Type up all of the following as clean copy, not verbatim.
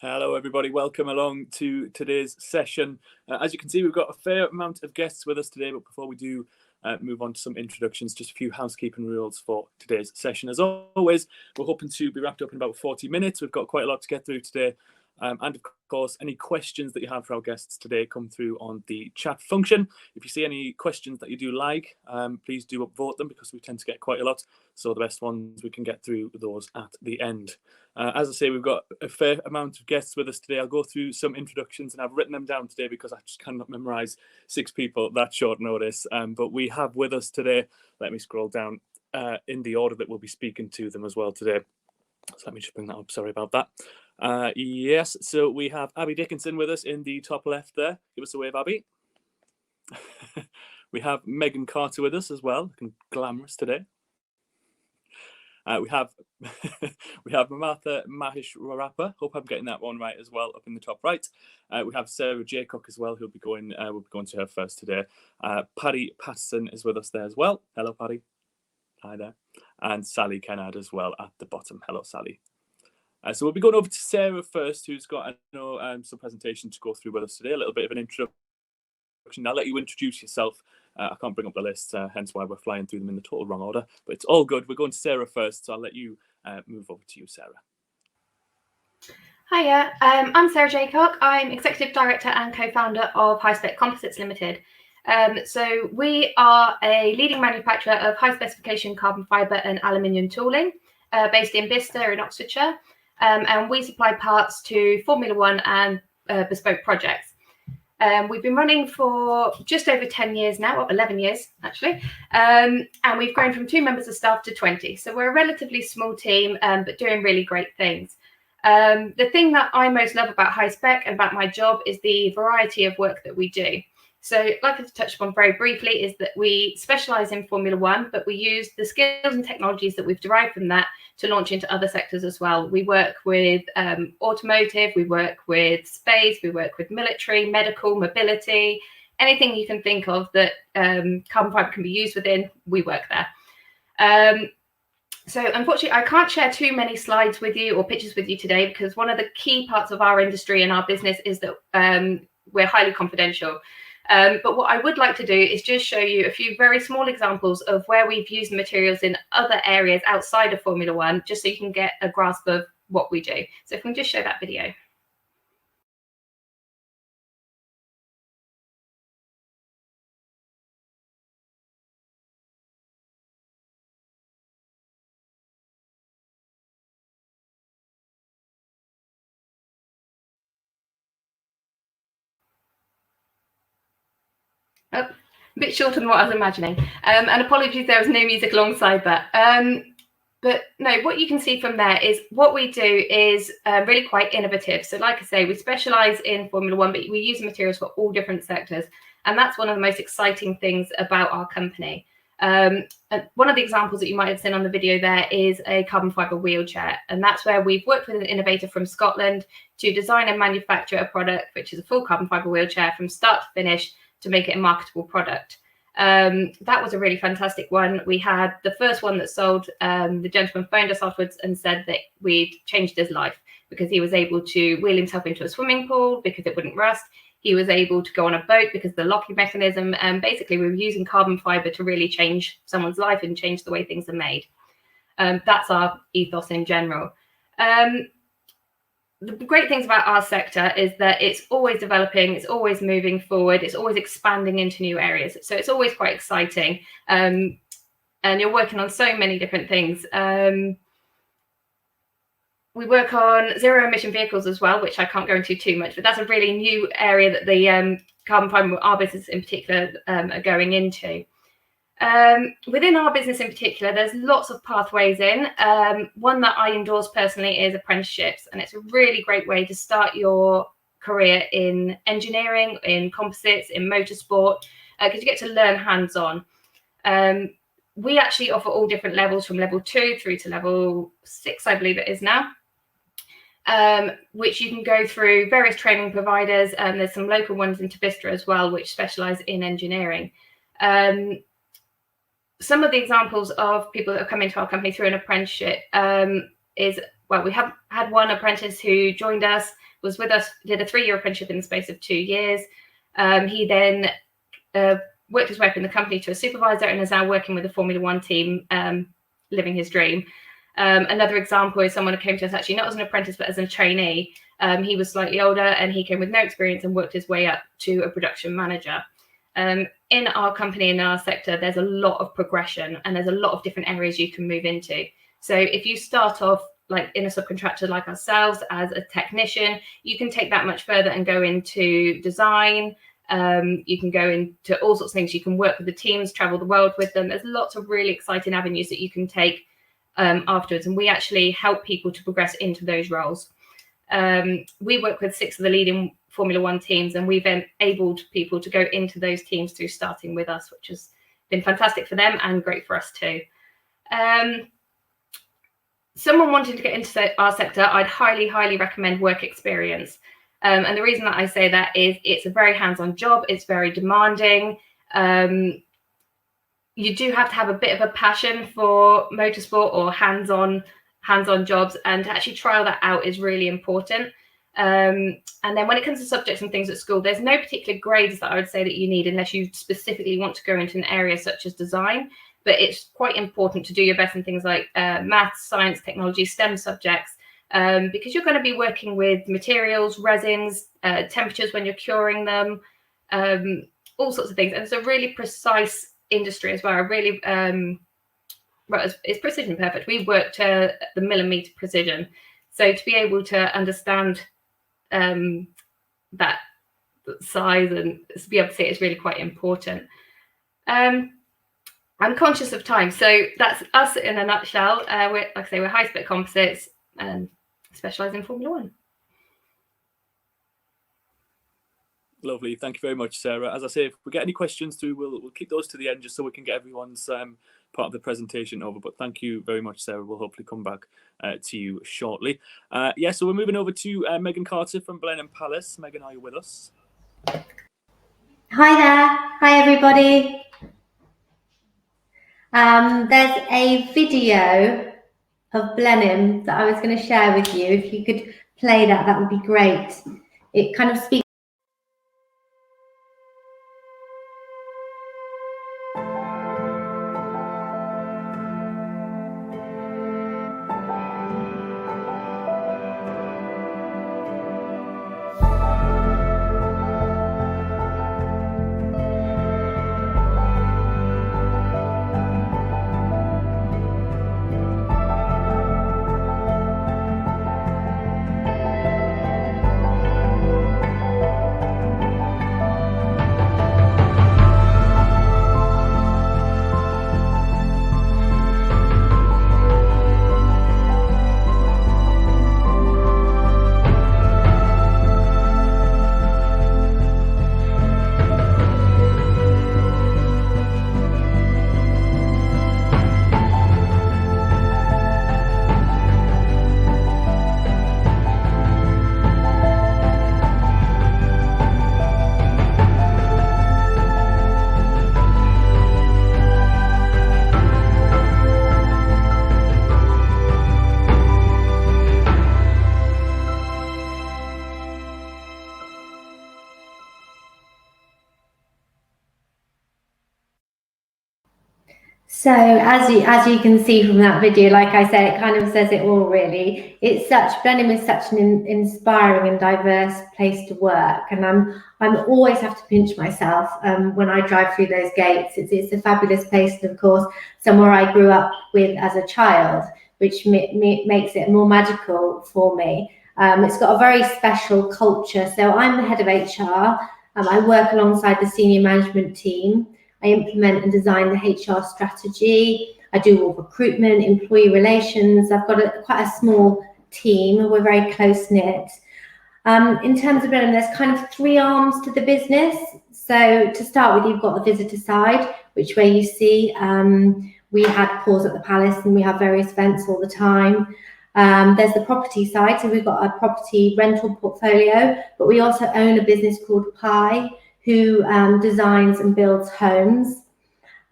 Hello everybody, welcome along to today's session. As you can see, we've got a fair amount of guests with us today, but before we do move on to some introductions, just a few housekeeping rules for today's session. As always, we're hoping to be wrapped up in about 40 minutes. We've got quite a lot to get through today. And of course, any questions that you have for our guests today come through on the chat function. If you see any questions that you do like, please do upvote them because we tend to get quite a lot. So the best ones, we can get through those at the end. As I say, we've got a fair amount of guests with us today. I'll go through some introductions and I've written them down today because I just cannot memorize 6 people at that short notice. But we have with us today, let me scroll down in the order that we'll be speaking to them as well today. So let me just bring that up. Sorry about that. Yes, so we have Abbie Dickinson with us in the top left there. Give us a wave, Abbie. We have Megan Carter with us as well, looking glamorous today. We have Mamatha Maheshwarappa. Hope I'm getting that one right as well, up in the top right. We have Sarah Jaycock as well, who'll be going. We'll be going to her first today. Paddy Patterson is with us there as well. Hello, Paddy. Hi there. And Sally Kennard as well at the bottom. Hello, Sally. So we'll be going over to Sarah first, who's got some presentation to go through with us today, a little bit of an introduction. I'll let you introduce yourself. I can't bring up the list, hence why we're flying through them in the total wrong order, but it's all good. We're going to Sarah first, so I'll let you move over to you, Sarah. Hiya, I'm Sarah Jaycock. I'm Executive Director and Co-founder of High Spec Composites Limited. So we are a leading manufacturer of high specification carbon fibre and aluminium tooling based in Bicester in Oxfordshire. And we supply parts to Formula One and bespoke projects. We've been running for just over 10 years now, or 11 years actually, and we've grown from 2 members of staff to 20. So we're a relatively small team, but doing really great things. The thing that I most love about High Spec and about my job is the variety of work that we do. So like I've touched upon very briefly is that we specialise in Formula One, but we use the skills and technologies that we've derived from that to launch into other sectors as well. We work with automotive, we work with space, we work with military, medical, mobility, anything you can think of that carbon fibre can be used within, we work there. So unfortunately, I can't share too many slides with you or pictures with you today because one of the key parts of our industry and our business is that we're highly confidential. But what I would like to do is just show you a few very small examples of where we've used the materials in other areas outside of Formula One, just so you can get a grasp of what we do. So if we can just show that video. Oh, a bit shorter than what I was imagining. And apologies, there was no music alongside that. But no, what you can see from there is what we do is really quite innovative. So like I say, we specialise in Formula One, but we use materials for all different sectors. And that's one of the most exciting things about our company. And one of the examples that you might have seen on the video there is a carbon fibre wheelchair. And that's where we've worked with an innovator from Scotland to design and manufacture a product, which is a full carbon fibre wheelchair from start to finish, to make it a marketable product. That was a really fantastic one. We had the first one that sold. The gentleman phoned us afterwards and said that we'd changed his life because he was able to wheel himself into a swimming pool because it wouldn't rust. He was able to go on a boat because of the locking mechanism. And basically, we were using carbon fibre to really change someone's life and change the way things are made. That's our ethos in general. The great things about our sector is that it's always developing, it's always moving forward, it's always expanding into new areas. So it's always quite exciting. And you're working on so many different things. We work on zero emission vehicles as well, which I can't go into too much, but that's a really new area that the carbon fibre, our business in particular, are going into. Within our business in particular, there's lots of pathways in. One that I endorse personally is apprenticeships, and it's a really great way to start your career in engineering, in composites, in motorsport, because you get to learn hands-on. We actually offer all different levels from level 2 through to level 6, I believe it is now, which you can go through various training providers. There's some local ones in Bicester as well, which specialise in engineering. Some of the examples of people that have come into our company through an apprenticeship is we have had one apprentice who joined us, was with us, did a 3-year apprenticeship in the space of 2 years. He then worked his way up in the company to a supervisor and is now working with the Formula One team, living his dream. Another example is someone who came to us actually not as an apprentice but as a trainee. He was slightly older and he came with no experience and worked his way up to a production manager. In our company, in our sector, there's a lot of progression and there's a lot of different areas you can move into. So if you start off like in a subcontractor like ourselves as a technician, you can take that much further and go into design. You can go into all sorts of things. You can work with the teams, travel the world with them. There's lots of really exciting avenues that you can take afterwards. And we actually help people to progress into those roles. We work with 6 of the leading Formula One teams, and we've enabled people to go into those teams through starting with us, which has been fantastic for them and great for us too. Someone wanting to get into our sector, I'd highly recommend work experience. And the reason that I say that is it's a very hands-on job. It's very demanding. You do have to have a bit of a passion for motorsport or hands-on jobs, and to actually trial that out is really important. And then when it comes to subjects and things at school, there's no particular grades that I would say that you need unless you specifically want to go into an area such as design. But it's quite important to do your best in things like maths, science, technology, STEM subjects, because you're going to be working with materials, resins, temperatures when you're curing them, all sorts of things. And it's a really precise industry as well. It's precision perfect. We work to the millimeter precision. So to be able to understand that size and to be able to see it is really quite important. I'm conscious of time, so that's us in a nutshell. Like I say, we're High Spec Composites and specialise in Formula One. Lovely, thank you very much, Sarah. As I say, if we get any questions through, we'll keep those to the end just so we can get everyone's part of the presentation over. But thank you very much, Sarah. We'll hopefully come back to you shortly. So we're moving over to Megan Carter from Blenheim Palace. Megan, are you with us? Hi there. Hi, everybody. There's a video of Blenheim that I was going to share with you. If you could play that, that would be great. It kind of speaks. So as you can see from that video, like I said, it kind of says it all really. Blenheim is such an inspiring and diverse place to work, and I'm always have to pinch myself when I drive through those gates. It's a fabulous place, and of course somewhere I grew up with as a child, which makes it more magical for me. It's got a very special culture. So I'm the head of HR. I work alongside the senior management team. I implement and design the HR strategy. I do all recruitment, employee relations. I've got quite a small team. We're very close knit. In terms of Blenheim, there's kind of 3 arms to the business. So to start with, you've got the visitor side, which where you see we had calls at the palace and we have various events all the time. There's the property side. So we've got a property rental portfolio, but we also own a business called Pi, who designs and builds homes.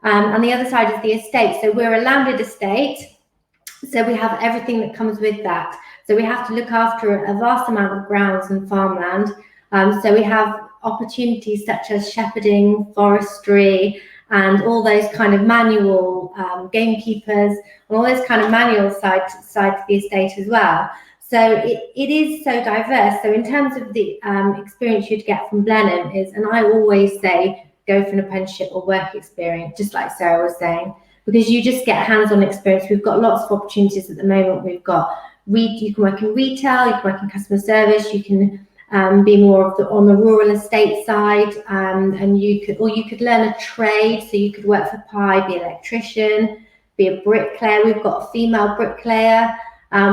On the other side is the estate. So we're a landed estate. So we have everything that comes with that. So we have to look after a vast amount of grounds and farmland. So we have opportunities such as shepherding, forestry, and all those kind of manual gamekeepers, and all those kind of manual side to the estate as well. So it is so diverse. So in terms of the experience you'd get from Blenheim is, and I always say, go for an apprenticeship or work experience, just like Sarah was saying, because you just get hands-on experience. We've got lots of opportunities at the moment. We've got, you can work in retail, you can work in customer service, you can be more of on the rural estate side, and you could learn a trade. So you could work for Pi, be an electrician, be a bricklayer. We've got a female bricklayer.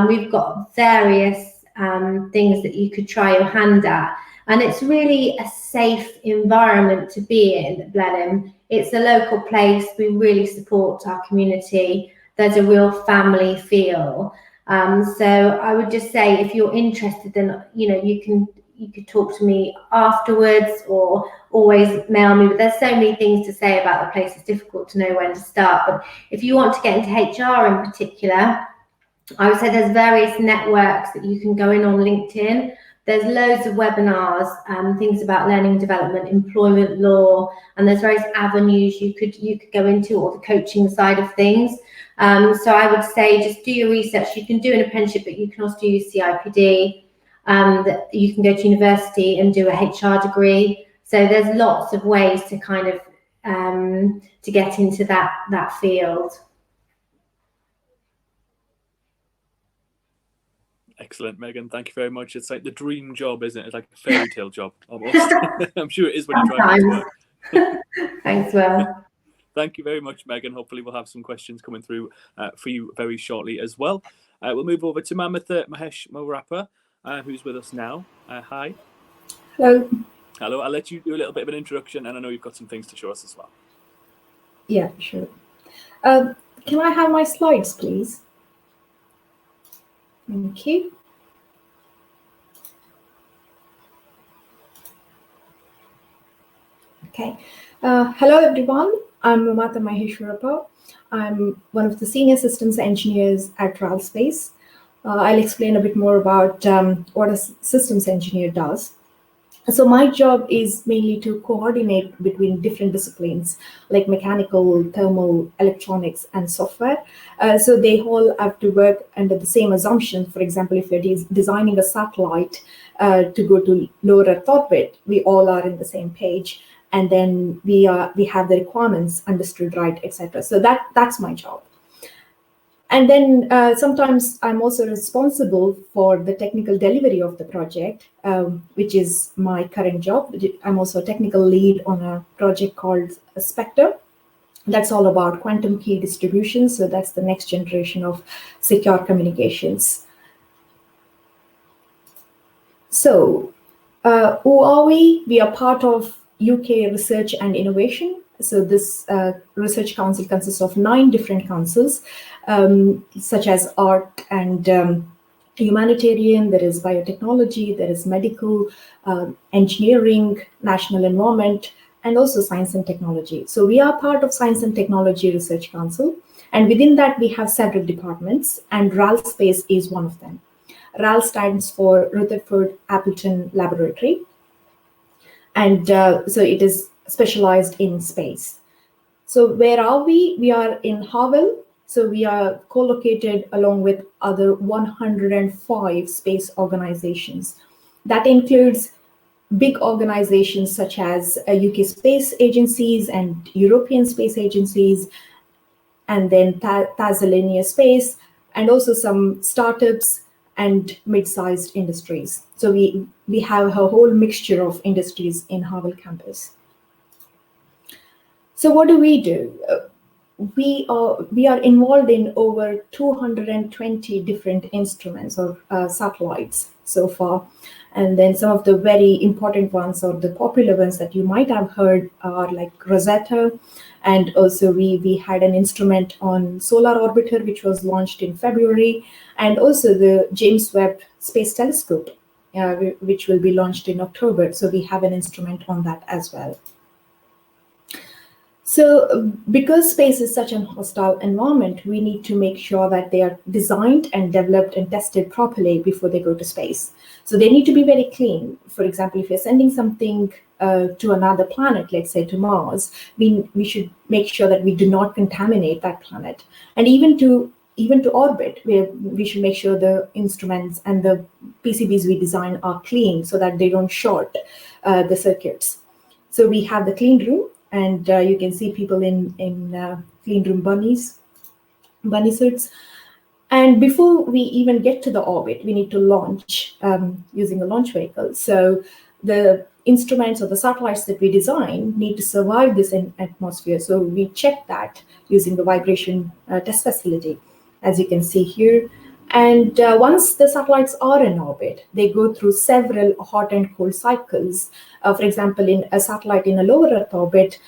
We've got various things that you could try your hand at, and it's really a safe environment to be in at Blenheim. It's a local place. We really support our community. There's a real family feel. So I would just say, if you're interested, then you could talk to me afterwards, or always mail me. But there's so many things to say about the place. It's difficult to know when to start. But if you want to get into HR in particular, I would say there's various networks that you can go in on LinkedIn. There's loads of webinars, things about learning development, employment law, and there's various avenues you could go into, or the coaching side of things. So I would say just do your research. You can do an apprenticeship, but you can also do your CIPD. You can go to university and do a HR degree. So there's lots of ways to kind of to get into that field. Excellent, Megan. Thank you very much. It's like the dream job, isn't it? It's like a fairy tale job, almost. I'm sure it is when you try to work. Thanks, Will. Thank you very much, Megan. Hopefully we'll have some questions coming through for you very shortly as well. We'll move over to Mamatha Maheshwarappa, who's with us now. Hi. Hello. Hello. I'll let you do a little bit of an introduction, and I know you've got some things to show us as well. Yeah, sure. Can I have my slides, please? Thank you. Okay. Hello, everyone. I'm Mamatha Maheshwarappa. I'm one of the senior systems engineers at RAL Space. I'll explain a bit more about what a systems engineer does. So my job is mainly to coordinate between different disciplines like mechanical, thermal, electronics, and software. So they all have to work under the same assumption. For example, if you're designing a satellite to go to low Earth orbit, we all are in the same page. And then we have the requirements understood right, etc. So that's my job. And then sometimes I'm also responsible for the technical delivery of the project, which is my current job. I'm also a technical lead on a project called Spectre. That's all about quantum key distribution. So that's the next generation of secure communications. So who are we? We are part of UK Research and Innovation. So this research council consists of 9 different councils, such as art and humanitarian, there is biotechnology, there is medical, engineering, national environment, and also science and technology. So we are part of Science and Technology Research Council. And within that, we have several departments, and RAL Space is one of them. RAL stands for Rutherford Appleton Laboratory. And so it is specialized in space. So where are we? We are in Harwell. So we are co-located along with other 105 space organizations. That includes big organizations such as UK space agencies and European space agencies, and then Thales Space, and also some startups and mid-sized industries. So we have a whole mixture of industries in Harwell campus. So what do? We are involved in over 220 different instruments or satellites so far. And then some of the very important ones, or the popular ones that you might have heard, are like Rosetta. And also we had an instrument on Solar Orbiter, which was launched in February. And also the James Webb Space Telescope, which will be launched in October. So we have an instrument on that as well. So because space is such an hostile environment, we need to make sure that they are designed and developed and tested properly before they go to space. So they need to be very clean. For example, if you're sending something to another planet, let's say to Mars, we should make sure that we do not contaminate that planet. And even to orbit, we should make sure the instruments and the PCBs we design are clean so that they don't short the circuits. So we have the clean room, and you can see people in clean room bunny suits. And before we even get to the orbit, we need to launch using a launch vehicle. So the instruments or the satellites that we design need to survive this atmosphere. So we check that using the vibration test facility, as you can see here. And once the satellites are in orbit, they go through several hot and cold cycles. For example, in a satellite in a lower Earth orbit,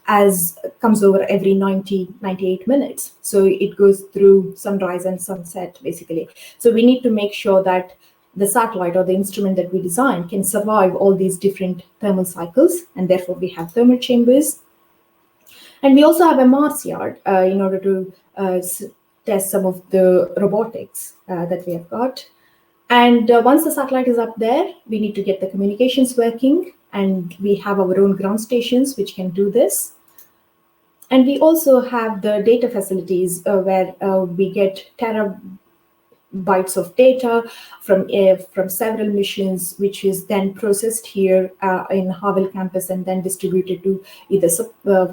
as comes over every 98 minutes. So it goes through sunrise and sunset, basically. So we need to make sure that the satellite or the instrument that we design can survive all these different thermal cycles, and therefore we have thermal chambers. And we also have a Mars yard in order to test some of the robotics that we have got. And once the satellite is up there, we need to get the communications working, and we have our own ground stations which can do this. And we also have the data facilities where we get terabytes of data from several missions, which is then processed here in Havel campus and then distributed to either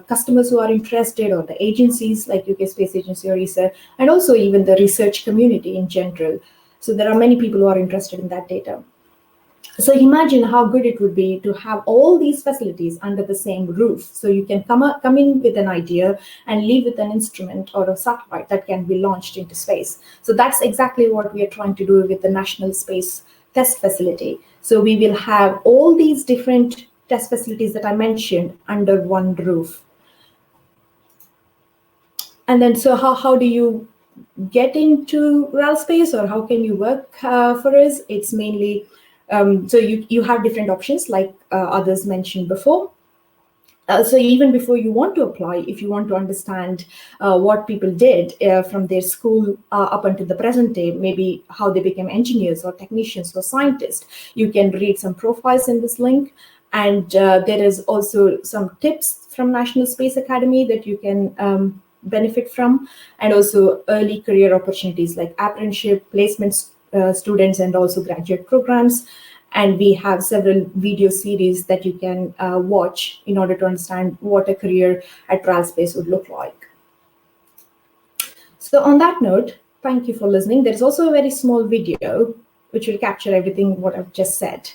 customers who are interested or the agencies like UK Space Agency or ESA, and also even the research community in general. So there are many people who are interested in that data. So imagine how good it would be to have all these facilities under the same roof. So you can come in with an idea and leave with an instrument or a satellite that can be launched into space. So that's exactly what we are trying to do with the National Space Test Facility. So we will have all these different test facilities that I mentioned under one roof. And then so how do you get into RAL space, or how can you work for us? It's mainly so you have different options like others mentioned before. So even before you want to apply, if you want to understand what people did from their school up until the present day, maybe how they became engineers or technicians or scientists, you can read some profiles in this link. And there is also some tips from National Space Academy that you can benefit from, and also early career opportunities like apprenticeship, placements, students, and also graduate programs. And we have several video series that you can watch in order to understand what a career at RAL Space would look like. So on that note, thank you for listening. There's also a very small video which will capture everything what I've just said.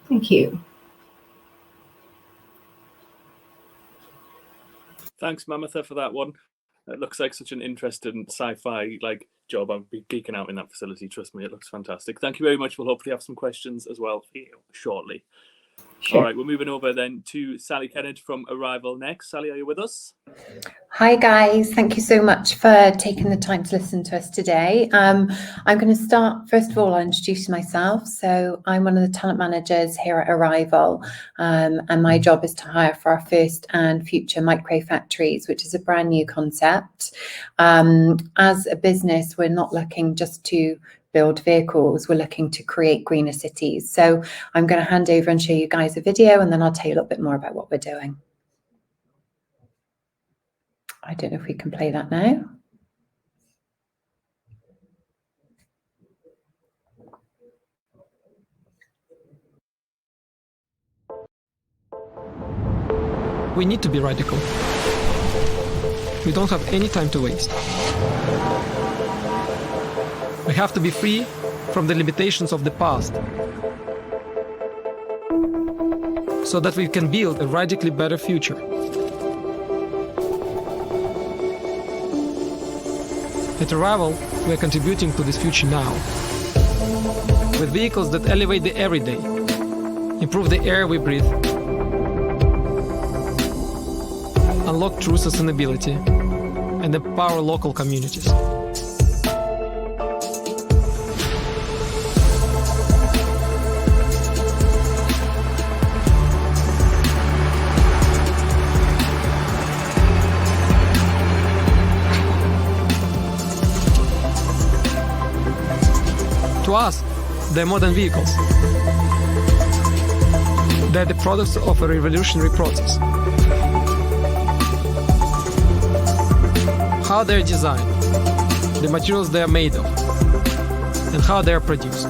Thank you. Thanks, Mamatha, for that one. It looks like such an interesting sci-fi job. I'll be geeking out in that facility. Trust me, it looks fantastic. Thank you very much. We'll hopefully have some questions as well for you shortly. Sure. All right, we're moving over then to Sally Kennard from Arrival next. Sally, are you with us? Hi guys, thank you so much for taking the time to listen to us today. I'm going to start, first of all, I'll introduce myself. So I'm one of the talent managers here at Arrival, and my job is to hire for our first and future micro factories, which is a brand new concept. As a business, we're not looking just to build vehicles, we're looking to create greener cities. So I'm going to hand over and show you guys a video, and then I'll tell you a little bit more about what we're doing. I don't know if we can play that now. We need to be radical. We don't have any time to waste. We have to be free from the limitations of the past so that we can build a radically better future. At Arrival, we are contributing to this future now, with vehicles that elevate the everyday, improve the air we breathe, unlock true sustainability, and empower local communities. To us, they're modern vehicles. They're the products of a revolutionary process. How they're designed, the materials they are made of, and how they are produced.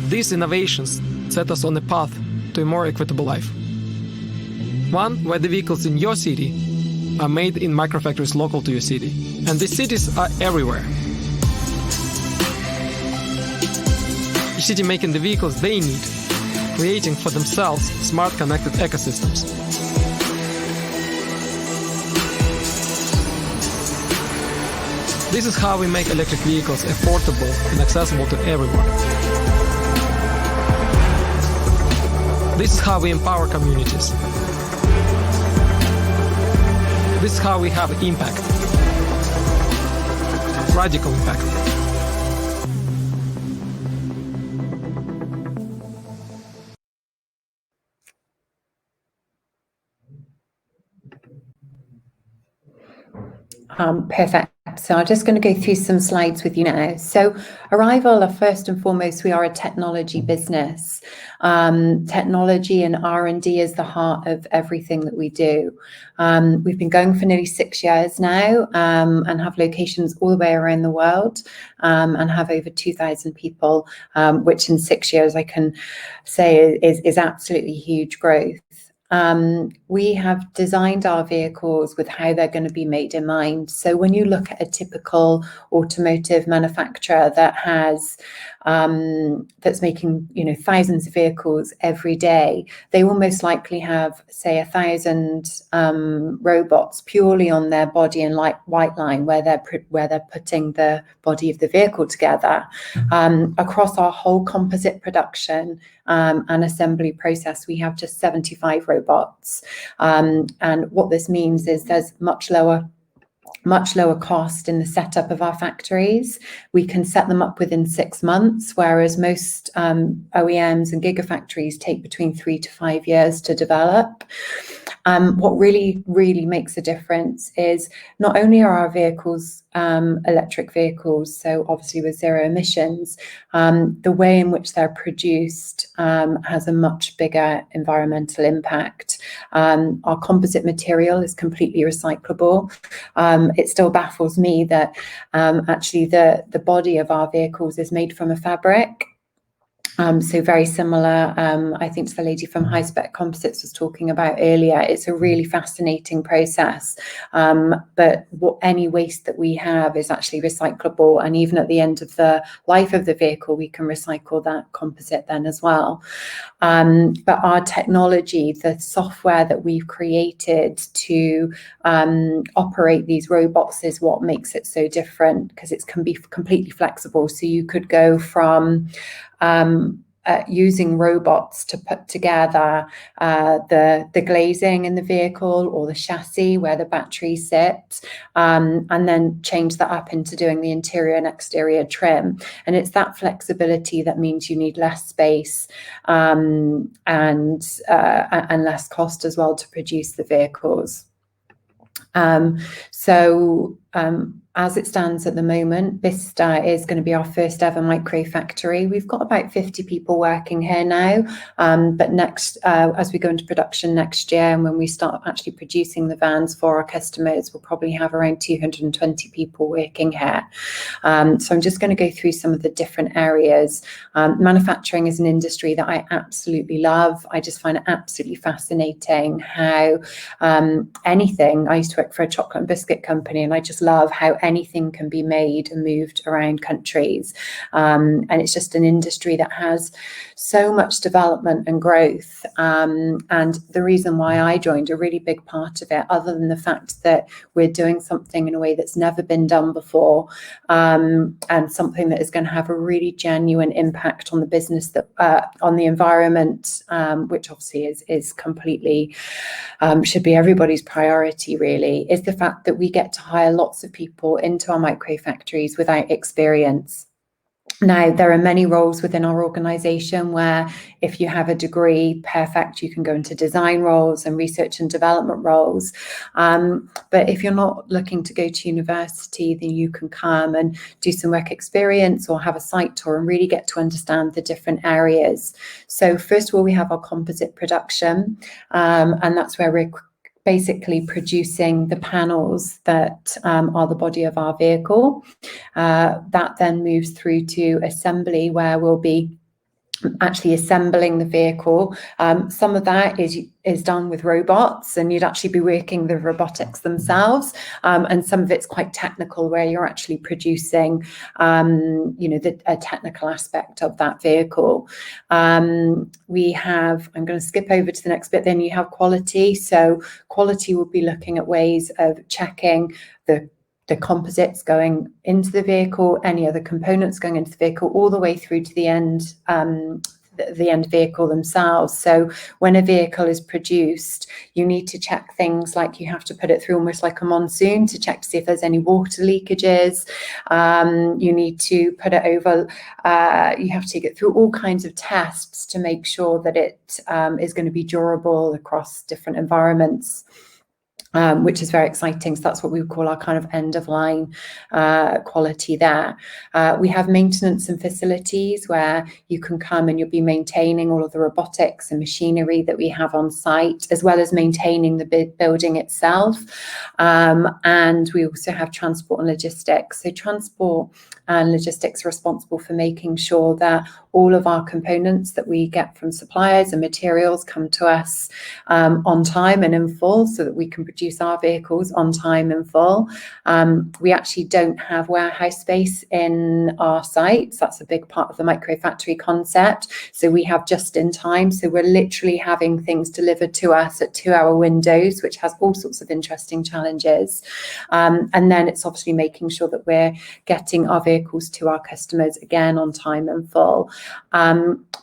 These innovations set us on a path to a more equitable life. One where the vehicles in your city are made in microfactories local to your city. And these cities are everywhere. Each city making the vehicles they need, creating for themselves smart connected ecosystems. This is how we make electric vehicles affordable and accessible to everyone. This is how we empower communities. This is how we have impact. Radical impact. Perfect. So I'm just going to go through some slides with you now. So Arrival, first and foremost, we are a technology business. Technology and R&D is the heart of everything that we do. We've been going for nearly 6 years now, and have locations all the way around the world, and have over 2,000 people, which in 6 years I can say is absolutely huge growth. We have designed our vehicles with how they're going to be made in mind. So when you look at a typical automotive manufacturer that has that's making thousands of vehicles every day, they will most likely have, say, 1,000 robots purely on their body and white line where they're putting the body of the vehicle together. Across our whole composite production and assembly process, we have just 75 robots. And what this means is there's much lower cost in the setup of our factories. We can set them up within 6 months, whereas most OEMs and gigafactories take between 3 to 5 years to develop. What really, really makes a difference is not only are our vehicles electric vehicles, so obviously with zero emissions, the way in which they're produced has a much bigger environmental impact. Our composite material is completely recyclable. It still baffles me that actually the body of our vehicles is made from a fabric. So very similar, I think, to the lady from High Spec Composites was talking about earlier. It's a really fascinating process, but any waste that we have is actually recyclable, and even at the end of the life of the vehicle, we can recycle that composite then as well. But our technology, the software that we've created to operate these robots is what makes it so different, because it can be completely flexible. So you could go from using robots to put together the glazing in the vehicle or the chassis where the battery sits, and then change that up into doing the interior and exterior trim. And it's that flexibility that means you need less space and less cost as well to produce the vehicles. As it stands at the moment, Bicester is going to be our first ever micro factory. We've got about 50 people working here now, but next, as we go into production next year, and when we start actually producing the vans for our customers, we'll probably have around 220 people working here. So I'm just going to go through some of the different areas. Manufacturing is an industry that I absolutely love. I just find it absolutely fascinating how anything, I used to work for a chocolate and biscuit company, and I just love how anything can be made and moved around countries. And it's just an industry that has so much development and growth. And the reason why I joined, a really big part of it, other than the fact that we're doing something in a way that's never been done before, and something that is going to have a really genuine impact on the business, that on the environment, which obviously is completely should be everybody's priority, really, is the fact that we get to hire lots of people into our micro factories without experience. Now, there are many roles within our organisation where if you have a degree, perfect, you can go into design roles and research and development roles. But if you're not looking to go to university, then you can come and do some work experience or have a site tour and really get to understand the different areas. So first of all, we have our composite production, and that's where we're basically producing the panels that are the body of our vehicle. That then moves through to assembly, where we'll be actually assembling the vehicle. Some of that is done with robots, and you'd actually be working the robotics themselves, and some of it's quite technical, where you're actually producing a technical aspect of that vehicle. We have, I'm going to skip over to the next bit, then you have quality. So quality will be looking at ways of checking the composites going into the vehicle, any other components going into the vehicle, all the way through to the end vehicle themselves. So when a vehicle is produced, you need to check things like, you have to put it through almost like a monsoon to check to see if there's any water leakages. You need to put it over, you have to get through all kinds of tests to make sure that it is going to be durable across different environments. Which is very exciting. So that's what we would call our kind of end of line quality there. We have maintenance and facilities where you can come and you'll be maintaining all of the robotics and machinery that we have on site, as well as maintaining the building itself. And we also have transport and logistics. So transport and logistics are responsible for making sure that all of our components that we get from suppliers and materials come to us on time and in full, so that we can produce our vehicles on time and full. We actually don't have warehouse space in our sites. That's a big part of the micro factory concept. So we have just in time. So we're literally having things delivered to us at 2-hour windows, which has all sorts of interesting challenges. And then it's obviously making sure that we're getting our vehicles to our customers again on time and full.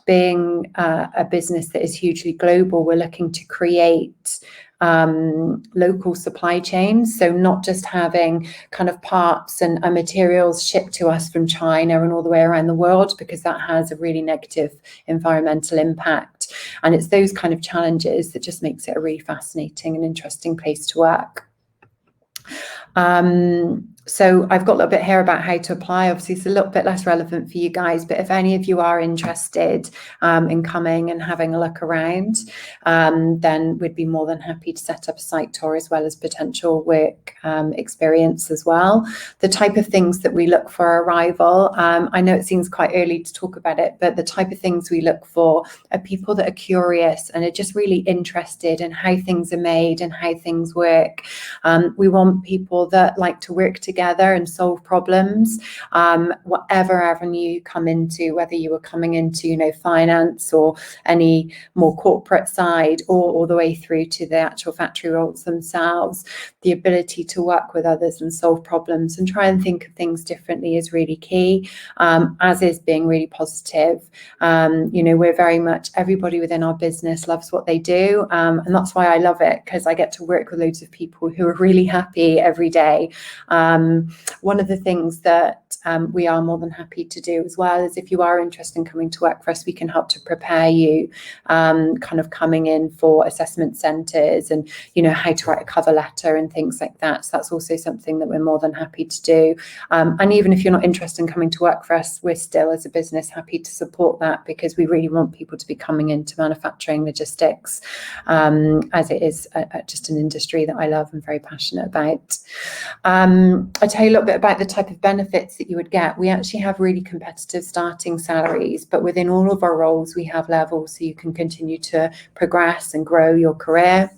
Being a business that is hugely global, we're looking to create local supply chains. So not just having kind of parts and materials shipped to us from China and all the way around the world, because that has a really negative environmental impact. And it's those kind of challenges that just makes it a really fascinating and interesting place to work. So I've got a little bit here about how to apply. Obviously, it's a little bit less relevant for you guys, but if any of you are interested in coming and having a look around, then we'd be more than happy to set up a site tour, as well as potential work experience as well. The type of things that we look for arrival, I know it seems quite early to talk about it, but the type of things we look for are people that are curious and are just really interested in how things are made and how things work. We want people that like to work together and solve problems, whatever avenue you come into, whether you were coming into, finance or any more corporate side, or all the way through to the actual factory roles themselves. the ability to work with others and solve problems and try and think of things differently is really key, as is being really positive. We're very much, everybody within our business loves what they do, and that's why I love it, because I get to work with loads of people who are really happy every day. One of the things that we are more than happy to do as well is, if you are interested in coming to work for us, we can help to prepare you, kind of coming in for assessment centres and how to write a cover letter and things like that. So that's also something that we're more than happy to do. And even if you're not interested in coming to work for us, we're still, as a business, happy to support that, because we really want people to be coming into manufacturing logistics, as it is just an industry that I love and very passionate about. I'll tell you a little bit about the type of benefits that you would get. We actually have really competitive starting salaries, but within all of our roles we have levels, so you can continue to progress and grow your career.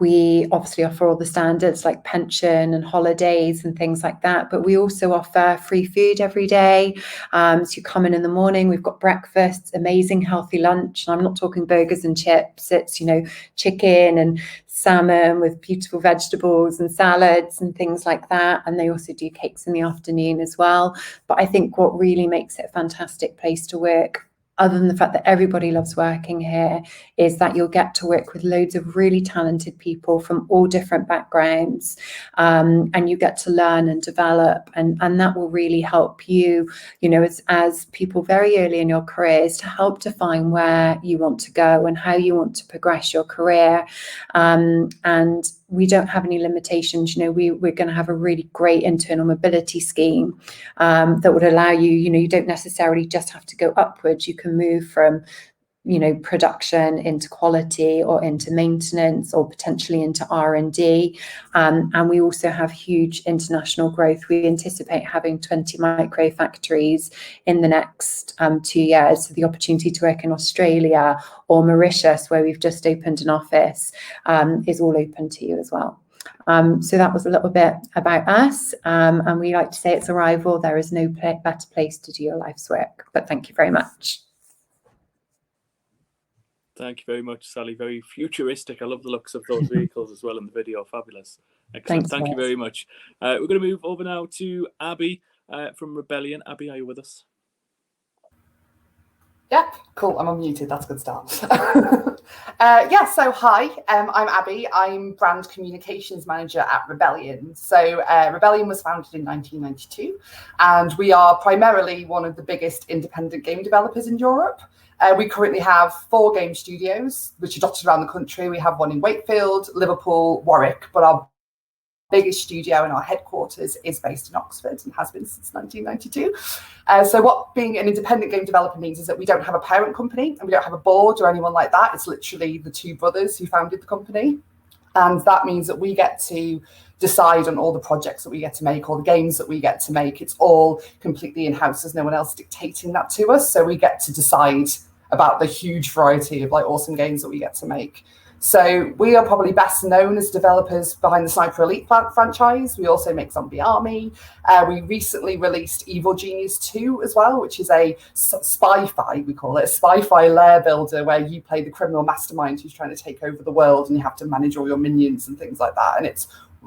We obviously offer all the standards like pension and holidays and things like that, but we also offer free food every day. So you come in the morning, we've got breakfast, amazing healthy lunch, and I'm not talking burgers and chips, it's chicken and salmon with beautiful vegetables and salads and things like that. And they also do cakes in the afternoon as well. But I think what really makes it a fantastic place to work, other than the fact that everybody loves working here, is that you'll get to work with loads of really talented people from all different backgrounds, and you get to learn and develop, and that will really help you, as people very early in your careers, to help define where you want to go and how you want to progress your career. And we don't have any limitations. We're going to have a really great internal mobility scheme that would allow you, you don't necessarily just have to go upwards. You can move from production into quality or into maintenance or potentially into R&D. And we also have huge international growth. We anticipate having 20 micro factories in the next 2 years. So the opportunity to work in Australia or Mauritius, where we've just opened an office, is all open to you as well. So that was a little bit about us. And we like to say it's Arrival. There is no better place to do your life's work. But thank you very much. Thank you very much, Sally. Very futuristic. I love the looks of those vehicles as well in the video. Fabulous. Excellent. Thank you very much. We're going to move over now to Abbie from Rebellion. Abbie, are you with us? Yeah, cool. I'm unmuted. That's a good start. So hi, I'm Abbie. I'm brand communications manager at Rebellion. So Rebellion was founded in 1992, and we are primarily one of the biggest independent game developers in Europe. We currently have 4 game studios, which are dotted around the country. We have one in Wakefield, Liverpool, Warwick, but our biggest studio and our headquarters is based in Oxford and has been since 1992. So what being an independent game developer means is that we don't have a parent company and we don't have a board or anyone like that. It's literally the 2 brothers who founded the company. And that means that we get to decide on all the projects that we get to make, all the games that we get to make. It's all completely in-house. There's no one else dictating that to us. So we get to decide about the huge variety of awesome games that we get to make. So we are probably best known as developers behind the Sniper Elite franchise. We also make Zombie Army. We recently released Evil Genius 2 as well, which is a spy-fi, we call it, a spy-fi lair builder where you play the criminal mastermind who's trying to take over the world and you have to manage all your minions and things like that. And it's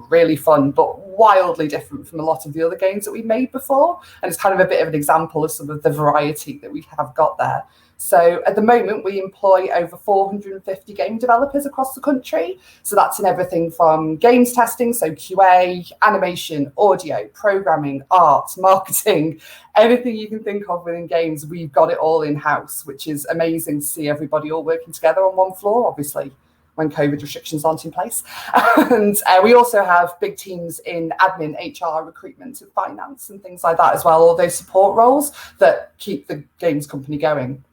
really fun, but wildly different from a lot of the other games that we've made before. And it's kind of a bit of an example of some of the variety that we have got there. So at the moment, we employ over 450 game developers across the country. So that's in everything from games testing, so QA, animation, audio, programming, art, marketing, anything you can think of within games, we've got it all in-house, which is amazing to see everybody all working together on one floor, obviously, when COVID restrictions aren't in place. And we also have big teams in admin, HR, recruitment, and finance, and things like that as well, all those support roles that keep the games company going.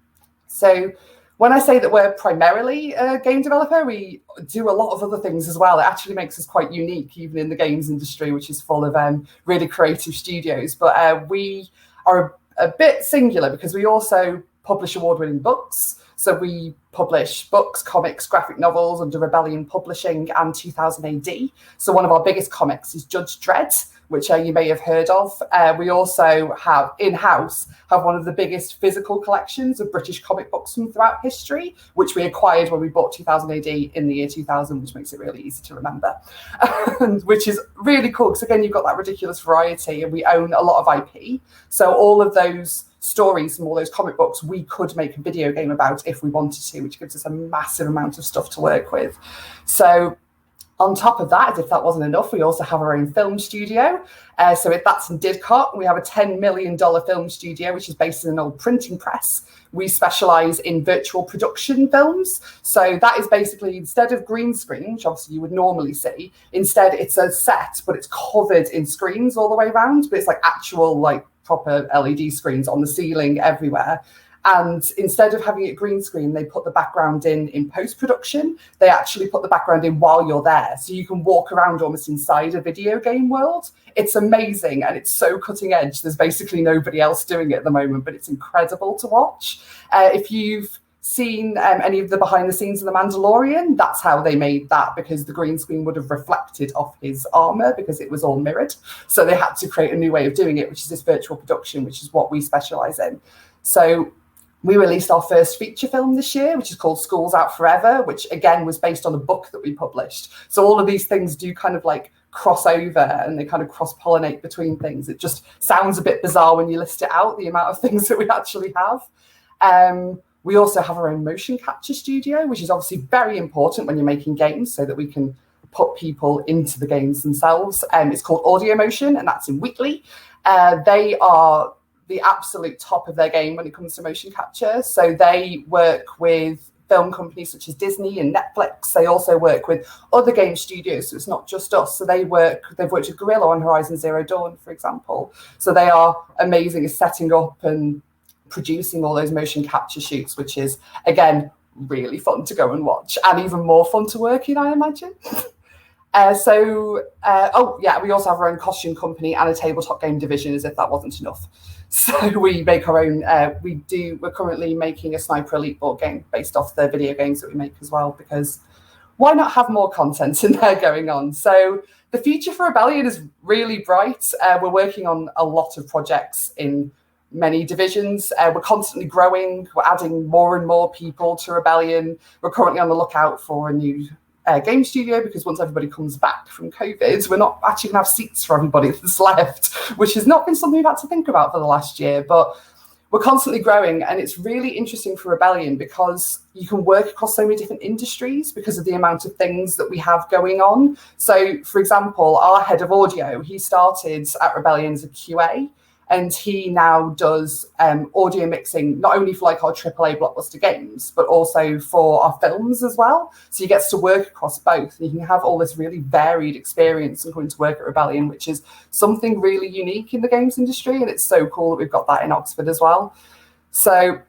So when I say that we're primarily a game developer, we do a lot of other things as well. It actually makes us quite unique, even in the games industry, which is full of really creative studios. But we are a bit singular because we also publish award-winning books. So we publish books, comics, graphic novels under Rebellion Publishing and 2000 AD. So one of our biggest comics is Judge Dredd, which you may have heard of. We also have in-house one of the biggest physical collections of British comic books from throughout history, which we acquired when we bought 2000 AD in the year 2000, which makes it really easy to remember, which is really cool because, again, you've got that ridiculous variety and we own a lot of IP. So all of those stories from all those comic books we could make a video game about if we wanted to, which gives us a massive amount of stuff to work with. So on top of that, as if that wasn't enough, we also have our own film studio. So that's in Didcot. We have a $10 million film studio, which is based in an old printing press. We specialise in virtual production films. So that is basically, instead of green screen, which obviously you would normally see, instead it's a set, but it's covered in screens all the way around. But it's like actual, like proper LED screens on the ceiling everywhere. And instead of having it green screen, they put the background in post-production. They actually put the background in while you're there. So you can walk around almost inside a video game world. It's amazing and it's so cutting edge. There's basically nobody else doing it at the moment, but it's incredible to watch. If you've seen any of the behind the scenes of The Mandalorian, that's how they made that, because the green screen would have reflected off his armor because it was all mirrored. So they had to create a new way of doing it, which is this virtual production, which is what we specialize in. So we released our first feature film this year, which is called School's Out Forever, which again was based on a book that we published. So all of these things do kind of like cross over and they kind of cross-pollinate between things. It just sounds a bit bizarre when you list it out, the amount of things that we actually have. We also have our own motion capture studio, which is obviously very important when you're making games so that we can put people into the games themselves. It's called Audio Motion, and that's in Wheatley. They are the absolute top of their game when it comes to motion capture. So they work with film companies such as Disney and Netflix. They also work with other game studios, so it's not just us. So they've worked with Guerrilla on Horizon Zero Dawn, for example. So they are amazing at setting up and producing all those motion capture shoots, which is, again, really fun to go and watch and even more fun to work in, I imagine. We also have our own costume company and a tabletop game division, as if that wasn't enough. So we make our own, we're currently making a Sniper Elite board game based off the video games that we make as well, because why not have more content in there going on? So the future for Rebellion is really bright. We're working on a lot of projects in many divisions. We're constantly growing. We're adding more and more people to Rebellion. We're currently on the lookout for a new game studio, because once everybody comes back from COVID, we're not actually going to have seats for everybody that's left, which has not been something we've had to think about for the last year. But we're constantly growing, and it's really interesting for Rebellion because you can work across so many different industries because of the amount of things that we have going on. So, for example, our head of audio, he started at Rebellion as a QA, and he now does audio mixing, not only for like our AAA blockbuster games, but also for our films as well. So he gets to work across both, and you can have all this really varied experience and coming to work at Rebellion, which is something really unique in the games industry. And it's so cool that we've got that in Oxford as well. So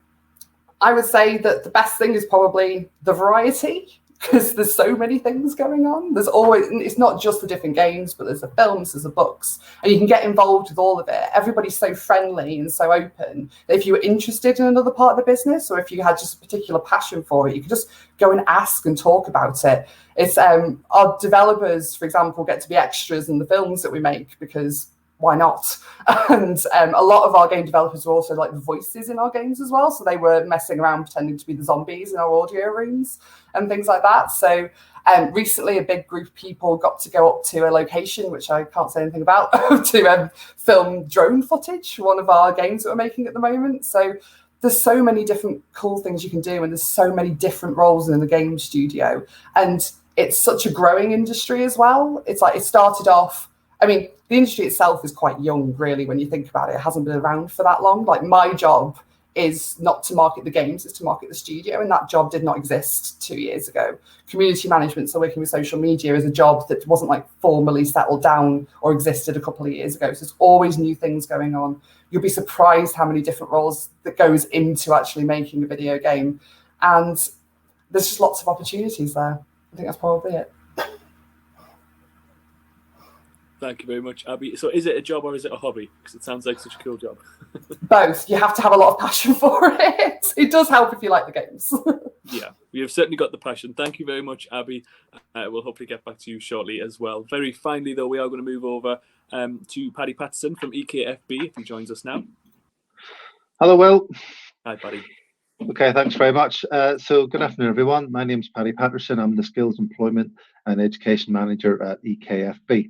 I would say that the best thing is probably the variety, because there's so many things going on. There's always, it's not just the different games, but there's the films, there's the books, and you can get involved with all of it. Everybody's so friendly and so open that if you were interested in another part of the business, or if you had just a particular passion for it, you could just go and ask and talk about it. It's our developers, for example, get to be extras in the films that we make, because why not? And a lot of our game developers were also like the voices in our games as well. So they were messing around pretending to be the zombies in our audio rooms and things like that. So recently a big group of people got to go up to a location, which I can't say anything about, to film drone footage, one of our games that we're making at the moment. So there's so many different cool things you can do, and there's so many different roles in the game studio. And it's such a growing industry as well. It's like, it started off, I mean, the industry itself is quite young, really, when you think about it. It hasn't been around for that long. Like, my job is not to market the games, it's to market the studio, and that job did not exist 2 years ago. Community management, so working with social media, is a job that wasn't like formally settled down or existed a couple of years ago. So there's always new things going on. You'll be surprised how many different roles that goes into actually making a video game. And there's just lots of opportunities there. I think that's probably it. Thank you very much, Abbie. So is it a job or is it a hobby? Because it sounds like such a cool job. Both. You have to have a lot of passion for it. It does help if you like the games. Yeah, you've certainly got the passion. Thank you very much, Abbie. We'll hopefully get back to you shortly as well. Very finally, though, we are going to move over to Paddy Patterson from EKFB, if he joins us now. Hello, Will. Hi, Paddy. Okay, thanks very much. So good afternoon, everyone. My name's Paddy Patterson. I'm the Skills Employment and Education Manager at EKFB.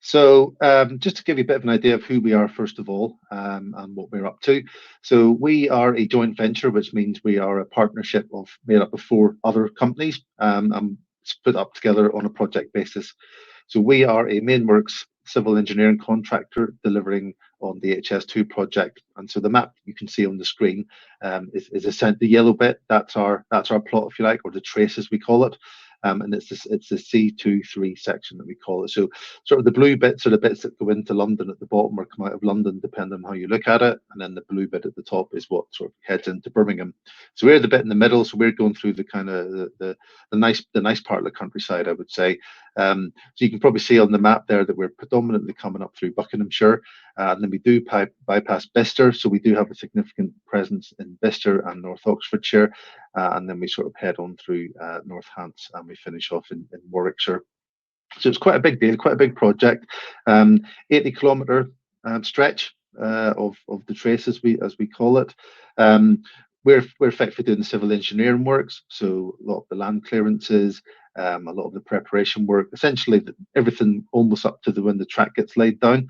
So just to give you a bit of an idea of who we are, first of all, and what we're up to. So we are a joint venture, which means we are a partnership made up of 4 other companies and split up together on a project basis. So we are a mainworks civil engineering contractor delivering on the HS2 project. And so the map you can see on the screen is the yellow bit. That's our plot, if you like, or the trace as we call it. And it's the C23 section that we call it. So sort of the blue bits are the bits that go into London at the bottom or come out of London, depending on how you look at it. And then the blue bit at the top is what sort of heads into Birmingham. So we're the bit in the middle. So we're going through the kind of the nice part of the countryside, I would say. So you can probably see on the map there that we're predominantly coming up through Buckinghamshire, and then we do bypass Bicester. So we do have a significant presence in Bicester and North Oxfordshire, and then we sort of head on through North Hants, and we finish off in Warwickshire. So it's quite a big deal, quite a big project. 80-kilometre stretch of the trace, as we call it. We're effectively doing the civil engineering works, so a lot of the land clearances, a lot of the preparation work, essentially everything almost up to when the track gets laid down.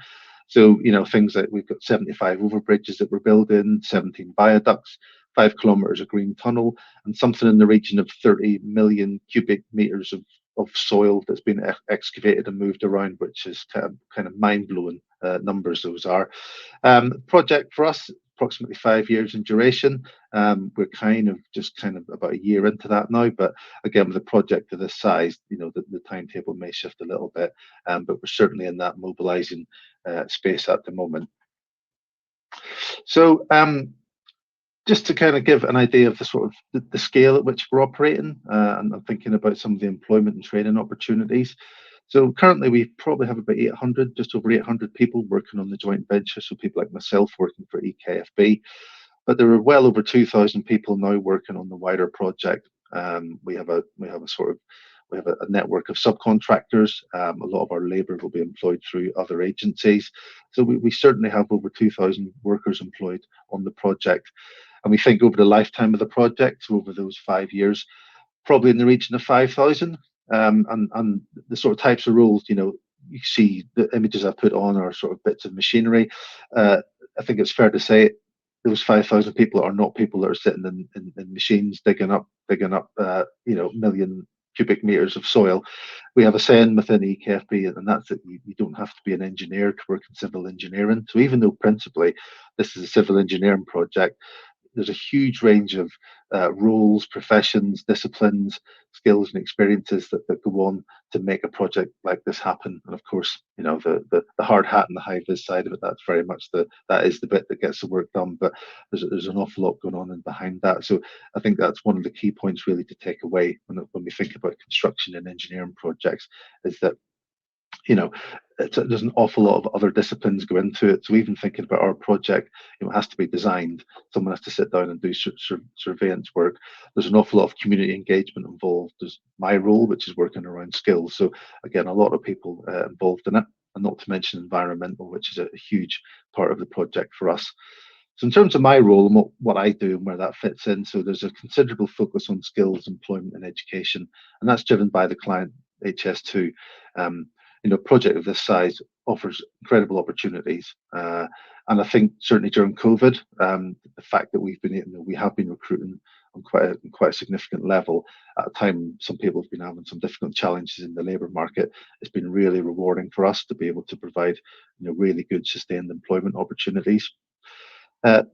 So, you know, things like we've got 75 overbridges that we're building, 17 viaducts, 5 kilometres of green tunnel, and something in the region of 30 million cubic metres of soil that's been excavated and moved around, which is kind of mind-blowing numbers those are. Project for us, approximately 5 years in duration. We're kind of about a year into that now, but again, with a project of this size, you know, the timetable may shift a little bit, but we're certainly in that mobilising space at the moment. So just to kind of give an idea of the sort of the scale at which we're operating, and I'm thinking about some of the employment and training opportunities. So currently we probably have about 800, just over 800 people working on the joint venture. So people like myself working for EKFB, but there are well over 2,000 people now working on the wider project. We have a network of subcontractors. A lot of our labour will be employed through other agencies. So we certainly have over 2,000 workers employed on the project. And we think over the lifetime of the project, so over those 5 years, probably in the region of 5,000. And the sort of types of roles, you know, you see the images I put on are sort of bits of machinery. I think it's fair to say those 5,000 people are not people that are sitting in machines digging up you know, million cubic meters of soil. We have a saying within EKFB, and that's that you don't have to be an engineer to work in civil engineering. So even though principally this is a civil engineering project, there's a huge range of roles, professions, disciplines, skills and experiences that go on to make a project like this happen. And of course, you know, the hard hat and the high vis side of it, that's very much that is the bit that gets the work done. But there's an awful lot going on in behind that. So I think that's one of the key points really to take away when we think about construction and engineering projects, is that, you know, there's an awful lot of other disciplines go into it. So even thinking about our project, you know, it has to be designed. Someone has to sit down and do surveillance work. There's an awful lot of community engagement involved. There's my role, which is working around skills. So again, a lot of people involved in it, and not to mention environmental, which is a huge part of the project for us. So in terms of my role and what I do and where that fits in, so there's a considerable focus on skills, employment and education, and that's driven by the client HS2. You know, a project of this size offers incredible opportunities, and I think certainly during COVID, the fact that we have been recruiting on quite a significant level at a time some people have been having some difficult challenges in the labour market, it's been really rewarding for us to be able to provide, you know, really good sustained employment opportunities.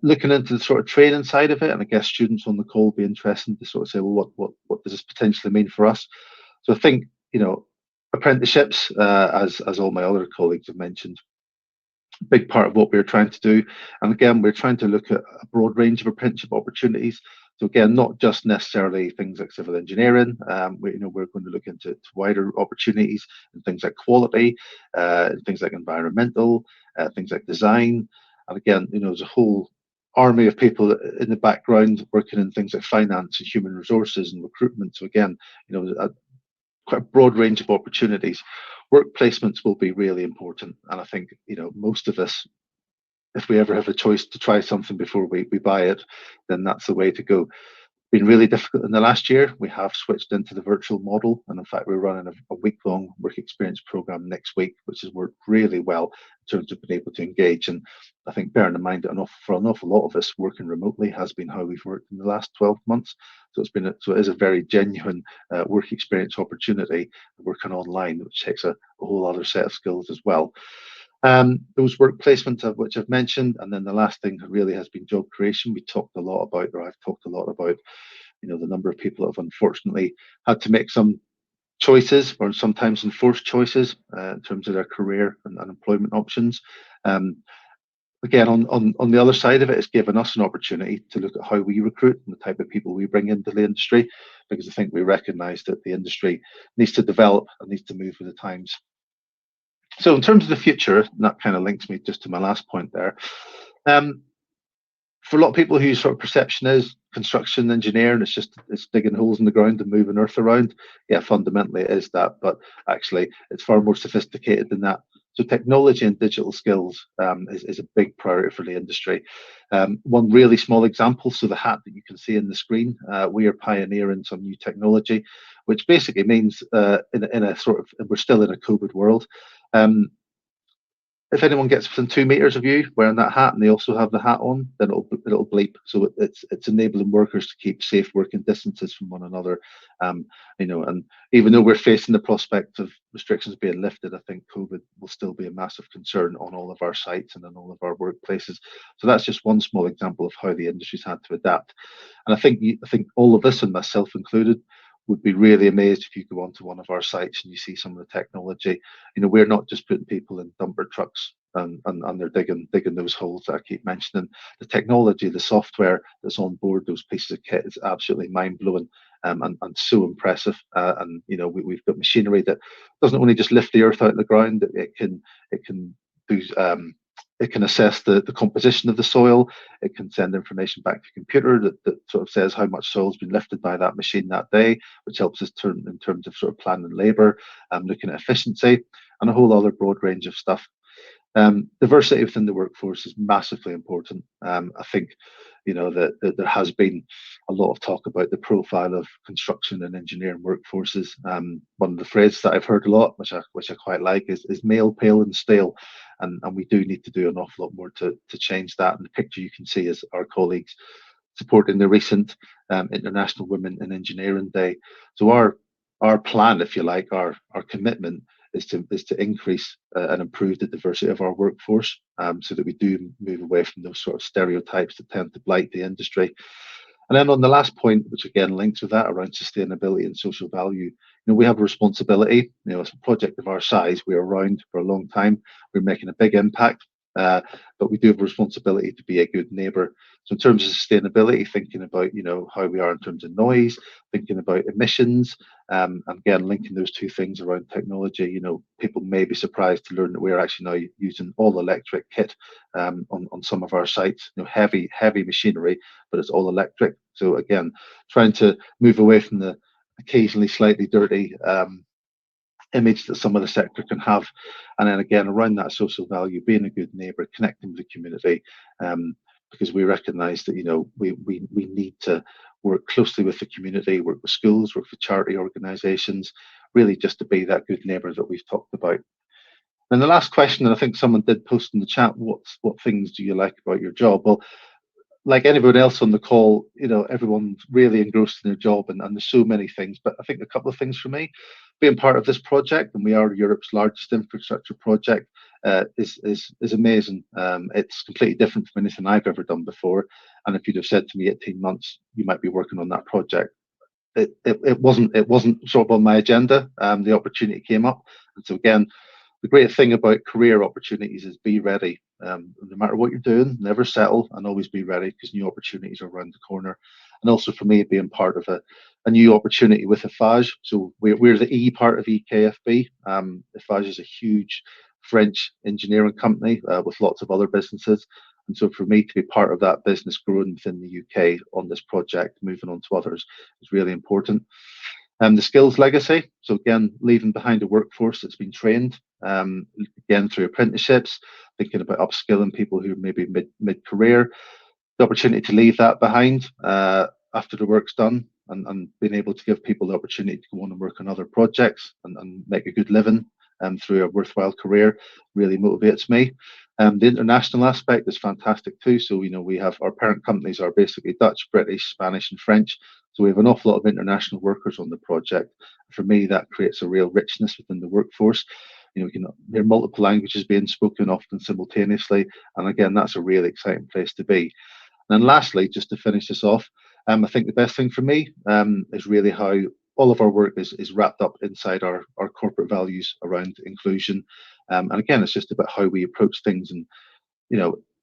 Looking into the sort of training side of it, and I guess students on the call will be interested to sort of say, well, what does this potentially mean for us? So I think, you know, apprenticeships, as all my other colleagues have mentioned, a big part of what we're trying to do. And again, we're trying to look at a broad range of apprenticeship opportunities. So again, not just necessarily things like civil engineering. We're going to look into wider opportunities in things like quality, things like environmental, things like design. And again, there's a whole army of people in the background working in things like finance and human resources and recruitment. So again, quite a broad range of opportunities. Work placements will be really important, and I think most of us, if we ever have a choice to try something before we buy it, then that's the way to go. Been really difficult in the last year. We have switched into the virtual model, and in fact we're running a week-long work experience program next week, which has worked really well in terms of being able to engage. And I think, bearing in mind that for an awful lot of us, working remotely has been how we've worked in the last 12 months. So it is a very genuine work experience opportunity, working online, which takes a whole other set of skills as well. Those work placements which I've mentioned, and then the last thing really has been job creation. I've talked a lot about the number of people that have unfortunately had to make some choices, or sometimes enforced choices, in terms of their career and employment options. Again, on the other side of it, it's given us an opportunity to look at how we recruit and the type of people we bring into the industry, because I think we recognise that the industry needs to develop and needs to move with the times. So in terms of the future, and that kind of links me just to my last point there. For a lot of people whose sort of perception is construction engineering, it's digging holes in the ground and moving earth around. Yeah, fundamentally it is that, but actually it's far more sophisticated than that. So technology and digital skills is a big priority for the industry. One really small example, so the hat that you can see in the screen, we are pioneering some new technology, which basically means we're still in a COVID world. If anyone gets within 2 meters of you wearing that hat and they also have the hat on, then it'll bleep. So it's enabling workers to keep safe working distances from one another. And even though we're facing the prospect of restrictions being lifted, I think COVID will still be a massive concern on all of our sites and in all of our workplaces. So that's just one small example of how the industry's had to adapt. And I think all of us, and myself included, would be really amazed if you go onto one of our sites and you see some of the technology. We're not just putting people in dumper trucks and they're digging those holes that I keep mentioning. The technology, the software that's on board those pieces of kit is absolutely mind-blowing and so impressive. We've got machinery that doesn't only just lift the earth out of the ground, it can do it can assess the composition of the soil. It can send information back to the computer that sort of says how much soil has been lifted by that machine that day, which helps us in terms of sort of planning labour, looking at efficiency, and a whole other broad range of stuff. Diversity within the workforce is massively important. I think that there has been a lot of talk about the profile of construction and engineering workforces. One of the phrases that I've heard a lot, which I quite like, is male, pale and stale, and we do need to do an awful lot more to change that. And the picture you can see is our colleagues supporting the recent International Women in Engineering Day. So our plan, if you like, our commitment is to increase and improve the diversity of our workforce, so that we do move away from those sort of stereotypes that tend to blight the industry. And then on the last point, which again links with that around sustainability and social value, we have a responsibility. As a project of our size, we're around for a long time. We're making a big impact, but we do have a responsibility to be a good neighbour. So in terms of sustainability, thinking about how we are in terms of noise, thinking about emissions, and again linking those two things around technology. People may be surprised to learn that we're actually now using all electric kit on some of our sites. Heavy machinery, but it's all electric. So again, trying to move away from the occasionally slightly dirty image that some of the sector can have, and then again around that social value, being a good neighbour, connecting with the community, because we recognise that we need to work closely with the community, work with schools, work with charity organisations, really just to be that good neighbour that we've talked about. And the last question, and I think someone did post in the chat, what things do you like about your job? Well, like anyone else on the call, everyone's really engrossed in their job, and there's so many things. But I think a couple of things for me, being part of this project, and we are Europe's largest infrastructure project, is amazing. It's completely different from anything I've ever done before. And if you'd have said to me 18 months, you might be working on that project, it wasn't sort of on my agenda. The opportunity came up, and so again, the great thing about career opportunities is be ready. No matter what you're doing, never settle and always be ready, because new opportunities are around the corner. And also for me, being part of a new opportunity with Eiffage. So we're the E part of EKFB. Eiffage is a huge French engineering company with lots of other businesses. And so for me to be part of that business growing within the UK on this project, moving on to others, is really important. The skills legacy. So again, leaving behind a workforce that's been trained, again through apprenticeships, thinking about upskilling people who are maybe mid-career, the opportunity to leave that behind after the work's done, and being able to give people the opportunity to go on and work on other projects and make a good living through a worthwhile career really motivates me. The international aspect is fantastic too. So, we have our parent companies are basically Dutch, British, Spanish, and French. So we have an awful lot of international workers on the project. For me, that creates a real richness within the workforce. You can hear multiple languages being spoken often simultaneously. And again, that's a really exciting place to be. And then lastly, just to finish this off, I think the best thing for me is really how all of our work is wrapped up inside our corporate values around inclusion. And again, it's just about how we approach things. And,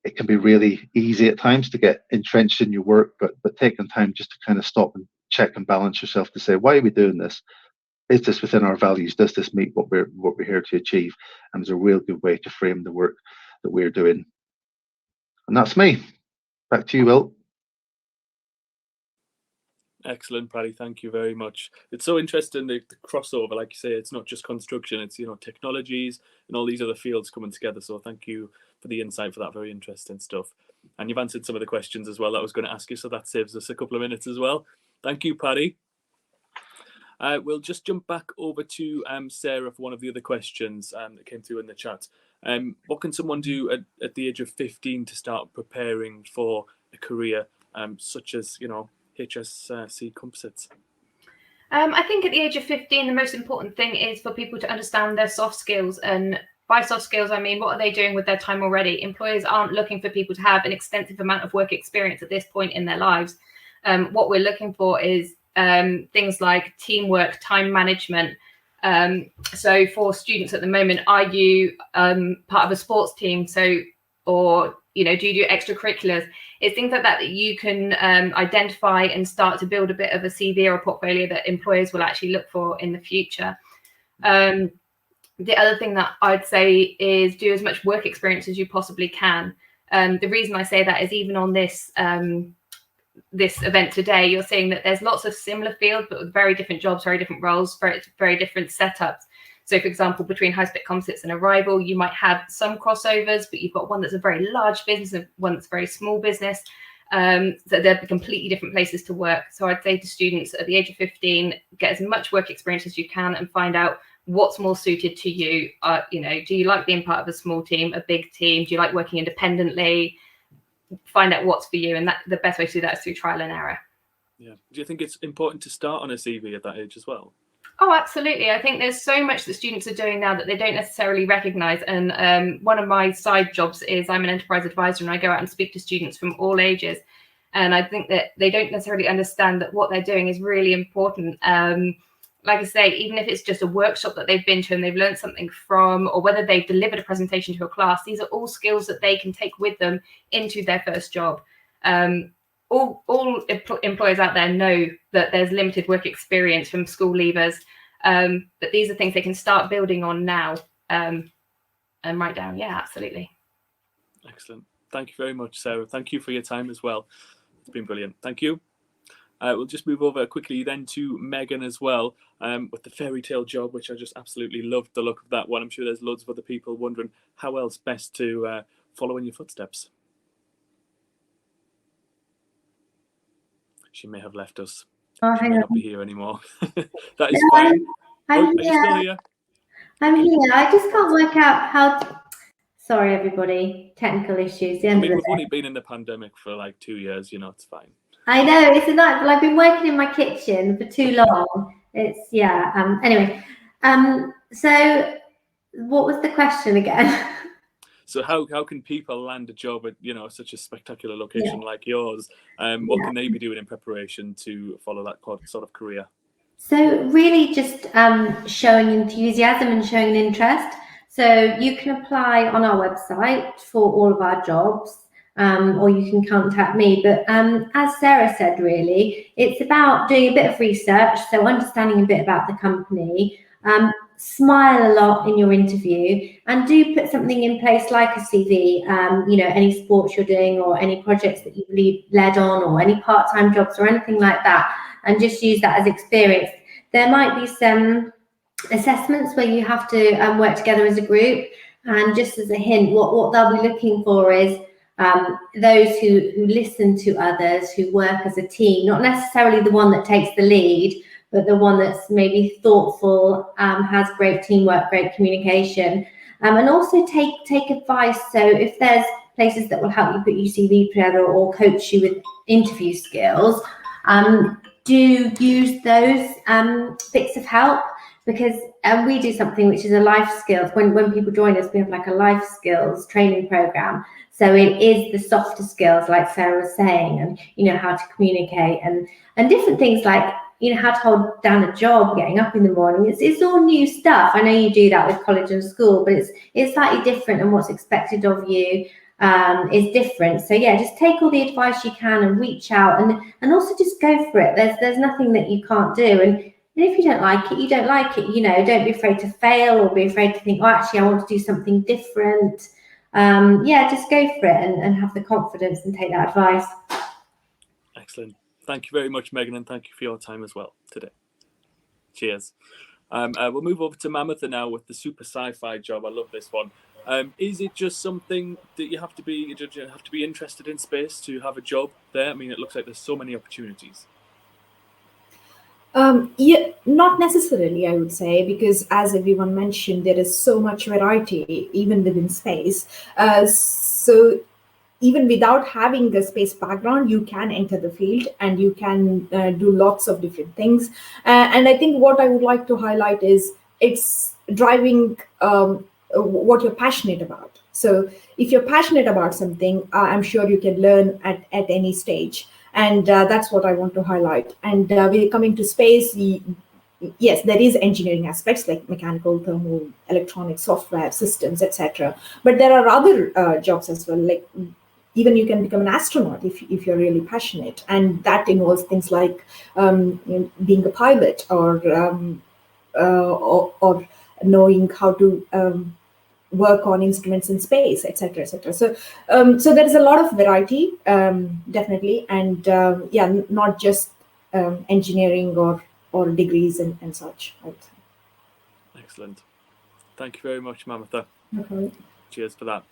it can be really easy at times to get entrenched in your work, but taking time just to kind of stop and check and balance yourself to say, why are we doing this? Is this within our values? Does this meet what we're here to achieve? And there's a real good way to frame the work that we're doing. And that's me. Back to you, Will. Excellent, Paddy. Thank you very much. It's so interesting, the crossover. Like you say, it's not just construction, it's technologies and all these other fields coming together. So thank you for the insight for that. Very interesting stuff. And you've answered some of the questions as well that I was going to ask you, so that saves us a couple of minutes as well. Thank you, Paddy. We'll just jump back over to Sarah for one of the other questions that came through in the chat. What can someone do at the age of 15 to start preparing for a career such as, HSC Composites? I think at the age of 15, the most important thing is for people to understand their soft skills. And by soft skills, I mean, what are they doing with their time already? Employers aren't looking for people to have an extensive amount of work experience at this point in their lives. What we're looking for is things like teamwork, time management. So for students at the moment, are you part of a sports team? Or do you do extracurriculars? It's things like that you can identify and start to build a bit of a CV or a portfolio that employers will actually look for in the future. The other thing that I'd say is do as much work experience as you possibly can. The reason I say that is even on this this event today, you're seeing that there's lots of similar fields, but with very different jobs, very different roles, very different setups. So, for example, between High Spec Composites and Arrival, you might have some crossovers, but you've got one that's a very large business and one that's a very small business. So they're completely different places to work. So I'd say to students at the age of 15, get as much work experience as you can and find out what's more suited to you. Do you like being part of a small team, a big team? Do you like working independently? Find out what's for you. And the best way to do that is through trial and error. Yeah. Do you think it's important to start on a CV at that age as well? Oh, absolutely. I think there's so much that students are doing now that they don't necessarily recognise. And one of my side jobs is I'm an enterprise advisor, and I go out and speak to students from all ages. And I think that they don't necessarily understand that what they're doing is really important. Like I say, even if it's just a workshop that they've been to and they've learned something from, or whether they've delivered a presentation to a class, these are all skills that they can take with them into their first job. All employers out there know that there's limited work experience from school leavers, but these are things they can start building on now and write down. Yeah, absolutely. Excellent. Thank you very much, Sarah. Thank you for your time as well. It's been brilliant. Thank you. We'll just move over quickly then to Megan as well, with the fairy tale job, which I just absolutely loved the look of that one. I'm sure there's loads of other people wondering how else best to follow in your footsteps. She may have left us. She may not be here anymore. That is fine. I'm are you still here? I'm here. I just can't work out how. Sorry, everybody. Technical issues. We've only been in the pandemic for like 2 years. It's fine. I know it's a night, but I've been working in my kitchen for too long. It's Anyway, so what was the question again? So how can people land a job at such a spectacular location like yours? What can they be doing in preparation to follow that sort of career? So really just showing enthusiasm and showing an interest. So you can apply on our website for all of our jobs, or you can contact me. But as Sarah said, really, it's about doing a bit of research, so understanding a bit about the company. Smile a lot in your interview, and do put something in place like a CV, any sports you're doing or any projects that you've led on or any part-time jobs or anything like that, and just use that as experience. There might be some assessments where you have to work together as a group, and just as a hint, what they'll be looking for is those who listen to others, who work as a team, not necessarily the one that takes the lead, but the one that's maybe thoughtful, has great teamwork, great communication, and also take advice. So if there's places that will help you put your CV together or coach you with interview skills, do use those bits of help, because we do something which is a life skills. When people join us, we have like a life skills training program. So it is the softer skills, like Sarah was saying, and how to communicate and different things like how to hold down a job, getting up in the morning. It's all new stuff. I know you do that with college and school, but it's slightly different, and what's expected of you is different. So yeah, just take all the advice you can and reach out, and also just go for it. There's nothing that you can't do, and if you don't like it, you don't like it. Don't be afraid to fail or be afraid to think, oh, actually, I want to do something different. Just go for it and have the confidence and take that advice. Excellent. Thank you very much, Megan, and thank you for your time as well today. Cheers. We'll move over to Mamatha now with the super sci-fi job. I love this one. Is it just something that you have to be interested in space to have a job there? I mean, it looks like there's so many opportunities. Not necessarily, I would say, because as everyone mentioned, there is so much variety even within space. So even without having a space background, you can enter the field and you can do lots of different things. And I think what I would like to highlight is it's driving what you're passionate about. So if you're passionate about something, I'm sure you can learn at any stage. And that's what I want to highlight. And we're coming to space. Yes, there is engineering aspects like mechanical, thermal, electronic, software, systems, etc. But there are other jobs as well. Like even you can become an astronaut if you're really passionate, and that involves things like being a pilot or knowing how to work on instruments in space, etc., etc. So there is a lot of variety, definitely, and not just engineering or degrees and such. Excellent. Thank you very much, Mamatha. Okay. Cheers for that.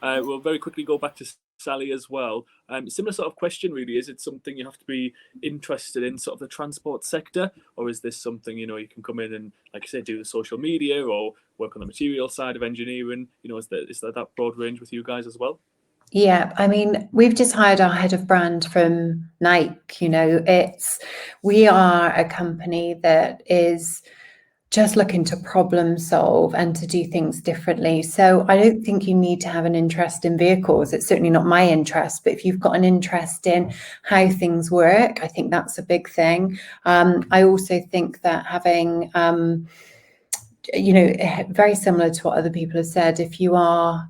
We'll very quickly go back to Sally as well. Similar sort of question, really. Is it something you have to be interested in, sort of the transport sector, or is this something you can come in and, like I said, do the social media or work on the material side of engineering? Is there that broad range with you guys as well? Yeah, I mean, we've just hired our head of brand from Nike. We are a company that is just looking to problem solve and to do things differently. So I don't think you need to have an interest in vehicles. It's certainly not my interest, but if you've got an interest in how things work, I think that's a big thing. I also think that having very similar to what other people have said, if you are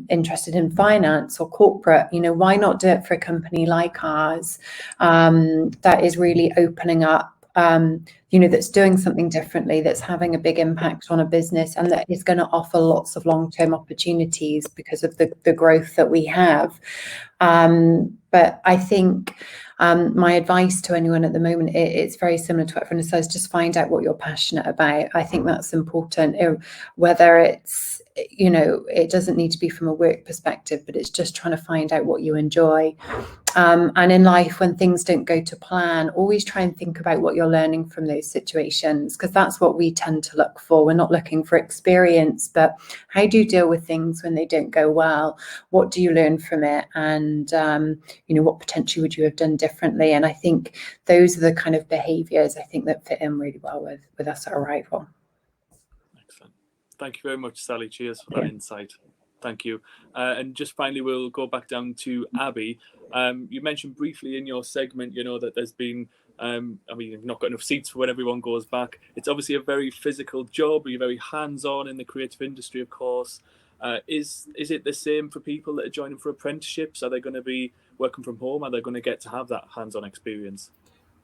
interested in finance or corporate, why not do it for a company like ours that is really opening up, that's doing something differently, that's having a big impact on a business, and that is going to offer lots of long-term opportunities because of the growth that we have. But I think my advice to anyone at the moment, it's very similar to what everyone says, just find out what you're passionate about. I think that's important, whether it's, it doesn't need to be from a work perspective, but it's just trying to find out what you enjoy. And in life, when things don't go to plan, always try and think about what you're learning from those situations, because that's what we tend to look for. We're not looking for experience, but how do you deal with things when they don't go well? What do you learn from it? And, what potentially would you have done differently? And I think those are the kind of behaviours I think that fit in really well with us at Arrival. Excellent. Thank you very much, Sally. Cheers for that insight. Thank you. And just finally, we'll go back down to Abbie. You mentioned briefly in your segment, that there's been, you've not got enough seats for when everyone goes back. It's obviously a very physical job. You're very hands-on in the creative industry, of course. Is it the same for people that are joining for apprenticeships? Are they going to be working from home? Are they going to get to have that hands-on experience?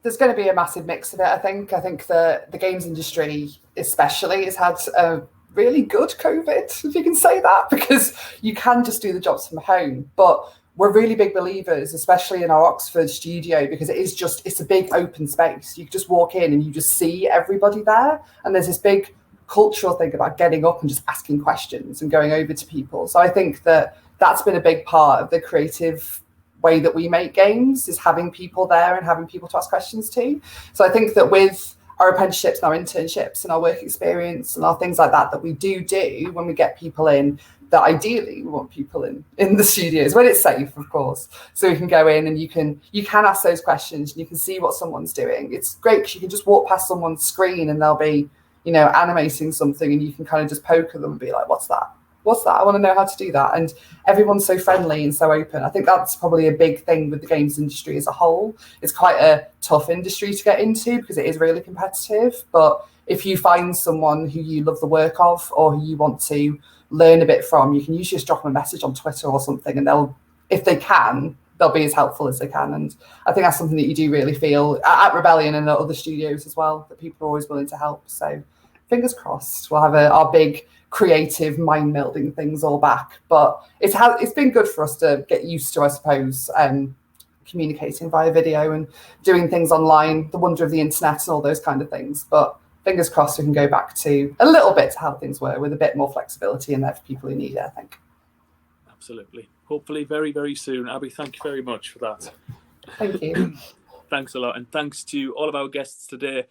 There's going to be a massive mix of it, I think. I think the games industry especially has had a really good COVID, if you can say that, because you can just do the jobs from home. But we're really big believers, especially in our Oxford studio, because it's a big open space. You can just walk in and you just see everybody there. And there's this big cultural thing about getting up and just asking questions and going over to people. So I think that's been a big part of the creative way that we make games, is having people there and having people to ask questions to. So I think that with our apprenticeships and our internships and our work experience and our things like that we do when we get people in, that ideally we want people in the studios when it's safe, of course, so we can go in and you can ask those questions and you can see what someone's doing. It's great because you can just walk past someone's screen and they'll be animating something and you can kind of just poke at them and be like, what's that? I want to know how to do that. And everyone's so friendly and so open. I think that's probably a big thing with the games industry as a whole. It's quite a tough industry to get into because it is really competitive. But if you find someone who you love the work of or who you want to learn a bit from, you can usually just drop them a message on Twitter or something, and they'll be as helpful as they can. And I think that's something that you do really feel at Rebellion and at other studios as well, that people are always willing to help. So fingers crossed we'll have our big creative mind melding things all back. But it's been good for us to get used to, I suppose, communicating via video and doing things online, the wonder of the internet and all those kind of things. But fingers crossed we can go back to a little bit to how things were, with a bit more flexibility in there for people who need it, I think. Absolutely. Hopefully very, very soon. Abbie, thank you very much for that. Thank you. Thanks a lot. And thanks to all of our guests today.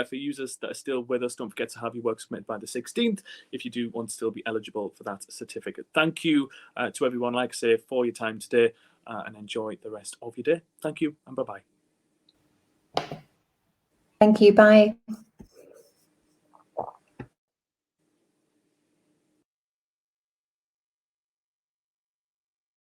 For users that are still with us, don't forget to have your work submitted by the 16th if you do want to still be eligible for that certificate. Thank you to everyone, like I say, for your time today, and enjoy the rest of your day. Thank you and bye-bye. Thank you. Bye.